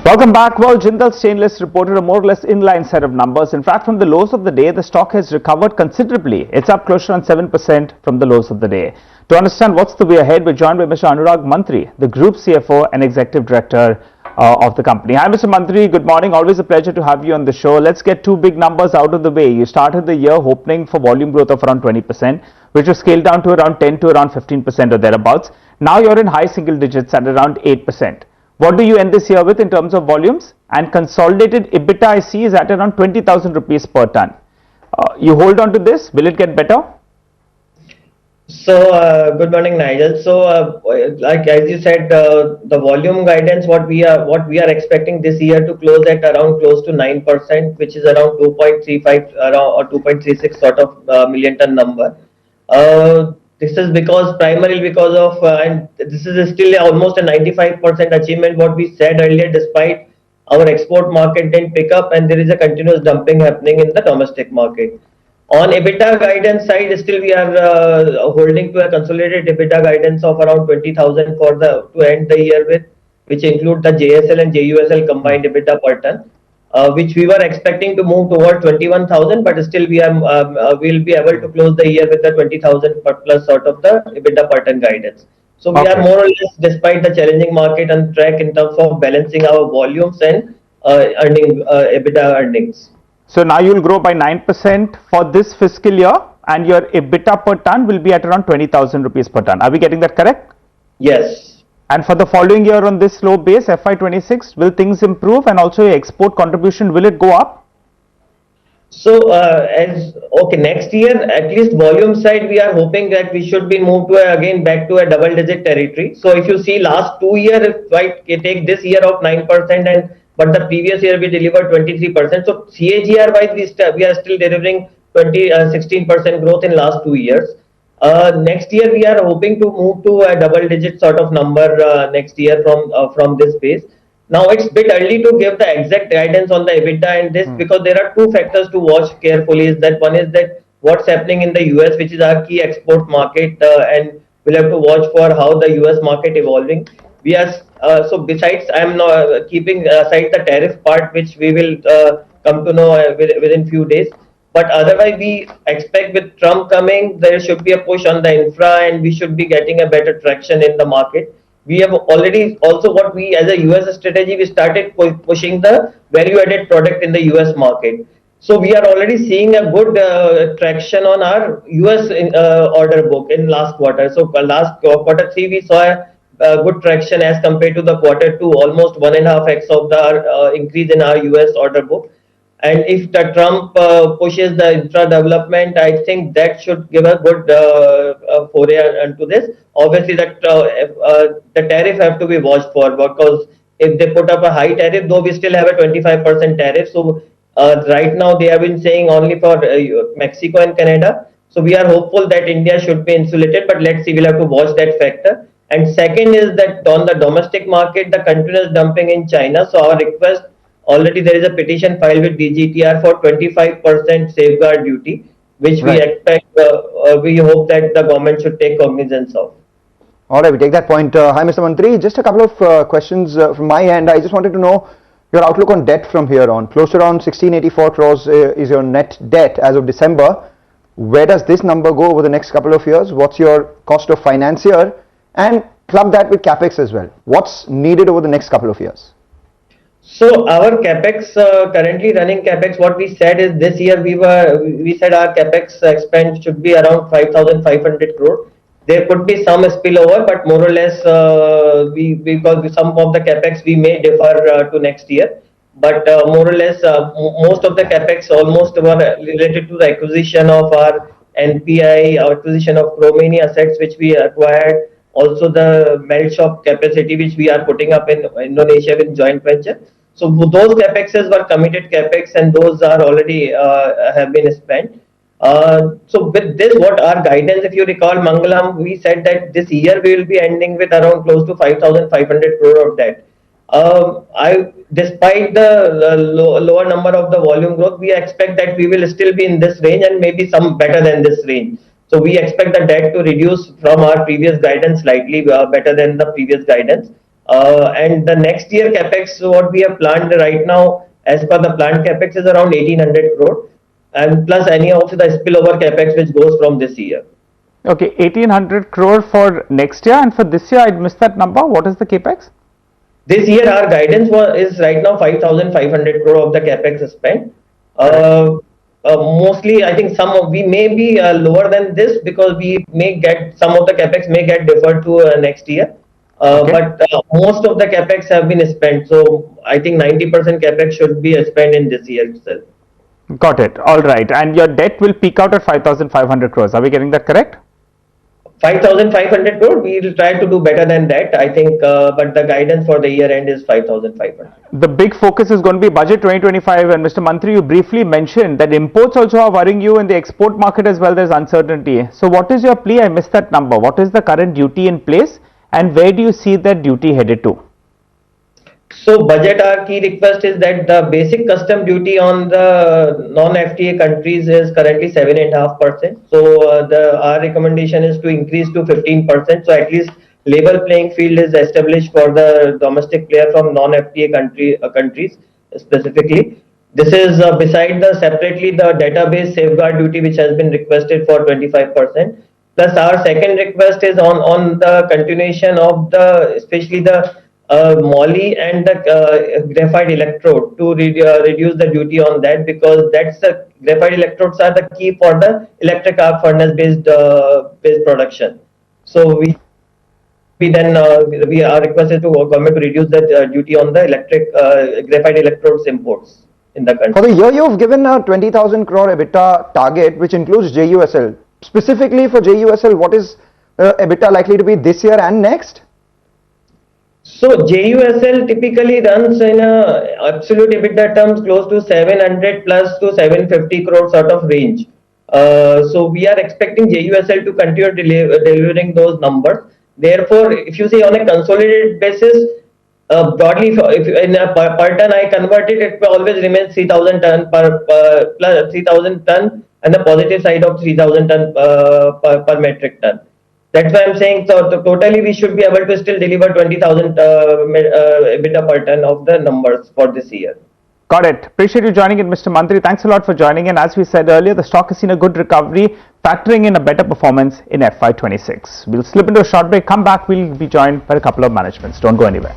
Welcome back. Well, Jindal Stainless reported a more or less inline set of numbers. In fact, from the lows of the day, the stock has recovered considerably. It's up close to around 7% from the lows of the day. To understand what's the way ahead, we're joined by Mr. Anurag Mantri, the Group CFO and Executive Director of the company. Hi, Mr. Mantri. Good morning. Always a pleasure to have you on the show. Let's get two big numbers out of the way. You started the year hoping for volume growth of around 20%, which was scaled down to around 10 to around 15% or thereabouts. Now you're in high single digits at around 8%. What do you end this year with in terms of volumes? And consolidated EBITDA I see is at around 20,000 rupees per ton. You hold on to this. Will it get better? So good morning, Nigel. So like as you said, the volume guidance what we are expecting this year to close at around close to 9%, which is around 2.35 or 2.36 sort of million ton number. This is primarily because of and this is still almost a 95% achievement what we said earlier, despite our export market didn't pick up and there is a continuous dumping happening in the domestic market. On EBITDA guidance side, still we are holding to a consolidated EBITDA guidance of around 20,000 to end the year with, which include the JSL and JUSL combined EBITDA per ton, which we were expecting to move toward 21,000, but still we are will be able to close the year with the 20,000 plus sort of the EBITDA per ton guidance. So we are more or less, despite the challenging market, on track in terms of balancing our volumes and EBITDA earnings. So now you will grow by 9% for this fiscal year and your EBITDA per ton will be at around 20,000 rupees per ton. Are we getting that correct? Yes. And for the following year on this low base, FY26, will things improve and also your export contribution, will it go up? So next year, at least volume side, we are hoping that we should be moved to again back to a double digit territory. So if you see last 2 years, right, take this year of 9% but the previous year we delivered 23%. So CAGR wise, we are still delivering 16% growth in last 2 years. Next year we are hoping to move to a double digit sort of number next year from this base. Now it's a bit early to give the exact guidance on the EBITDA and this because there are two factors to watch carefully. Is that one is that what's happening in the US, which is our key export market, and we'll have to watch for how the US market evolving. We are so besides, I am now keeping aside the tariff part, which we will come to know within few days. But otherwise, we expect with Trump coming, there should be a push on the infra, and we should be getting a better traction in the market. We have already also what we as a US strategy, we started pushing the value-added product in the US market. So we are already seeing a good traction on our US order book in last quarter. So last quarter 3, we saw a good traction as compared to the quarter 2, almost 1.5x of the increase in our US order book. And if the Trump pushes the infra development, I think that should give a good foray into this. Obviously, that the tariff have to be watched for, because if they put up a high tariff, though we still have a 25% tariff. So right now they have been saying only for Mexico and Canada. So we are hopeful that India should be insulated, but let's see, we'll have to watch that factor. And second is that on the domestic market, the continuous dumping in China. So our request, already there is a petition filed with DGTR for 25% safeguard duty, which we expect, we hope that the government should take cognizance of. All right, we take that point. Hi, Mr. Mantri. Just a couple of questions from my end. I just wanted to know your outlook on debt from here on. Close to around 1684 crores is your net debt as of December. Where does this number go over the next couple of years? What's your cost of finance here? And club that with capex as well. What's needed over the next couple of years? So our capex, currently running capex, what we said is this year we said our capex spend should be around 5,500 crore. There could be some spillover, but more or less because some of the capex we may defer to next year. But more or less, most of the capex almost were related to the acquisition of our NPI, our acquisition of Chromeni assets which we acquired. Also the melt shop capacity which we are putting up in Indonesia with joint venture. So those capexes were committed capex and those are already have been spent. So with this, what our guidance, if you recall, Mangalam, we said that this year we will be ending with around close to 5,500 crore of debt. Despite the lower number of the volume growth, we expect that we will still be in this range and maybe some better than this range. So we expect the debt to reduce from our previous guidance slightly better than the previous guidance. And the next year capex, what we have planned right now, as per the planned capex, is around 1800 crore, and plus any of the spillover capex which goes from this year. Okay, 1800 crore for next year, and for this year I missed that number. What is the capex? This year our guidance is right now 5500 crore of the capex spent. Mostly I think we may be lower than this, because we may get some of the capex may get deferred to next year. Okay. But most of the capex have been spent, so I think 90% capex should be spent in this year itself. Got it. All right. And your debt will peak out at 5500 crores. Are we getting that correct? 5500 crore, we will try to do better than that, I think, but the guidance for the year end is 5500. The big focus is going to be budget 2025, and Mr. Mantri, you briefly mentioned that imports also are worrying you in the export market as well. There's uncertainty. So what is your plea? I missed that number. What is the current duty in place, and where do you see that duty headed to? So budget, our key request is that the basic custom duty on the non-FTA countries is currently 7.5%. So our recommendation is to increase to 15%. So at least level playing field is established for the domestic player from non-FTA countries specifically. This is beside the separately the database safeguard duty which has been requested for 25%. Plus our second request is on the continuation of the especially the moly and the graphite electrode to reduce the duty on that, because that's the graphite electrodes are the key for the electric arc furnace based production. So we are requested to government to reduce the duty on the electric graphite electrodes imports in the country. For the year, you've given a 20,000 crore EBITDA target, which includes JUSL. Specifically for JUSL, what is EBITDA likely to be this year and next? So JUSL typically runs in absolute EBITDA terms close to 700 plus to 750 crore sort of range. So we are expecting JUSL to continue delivering those numbers. Therefore, if you see on a consolidated basis, broadly, if in a per ton I convert it, it will always remain 3000 ton plus 3000 ton, and the positive side of 3000 ton per metric ton. That's why I'm saying, so totally we should be able to still deliver 20,000 EBITDA per ton of the numbers for this year. Got it. Appreciate you joining in, Mr. Mantri. Thanks a lot for joining in. As we said earlier, the stock has seen a good recovery, factoring in a better performance in FY26. We'll slip into a short break, come back, we'll be joined by a couple of managements. Don't go anywhere.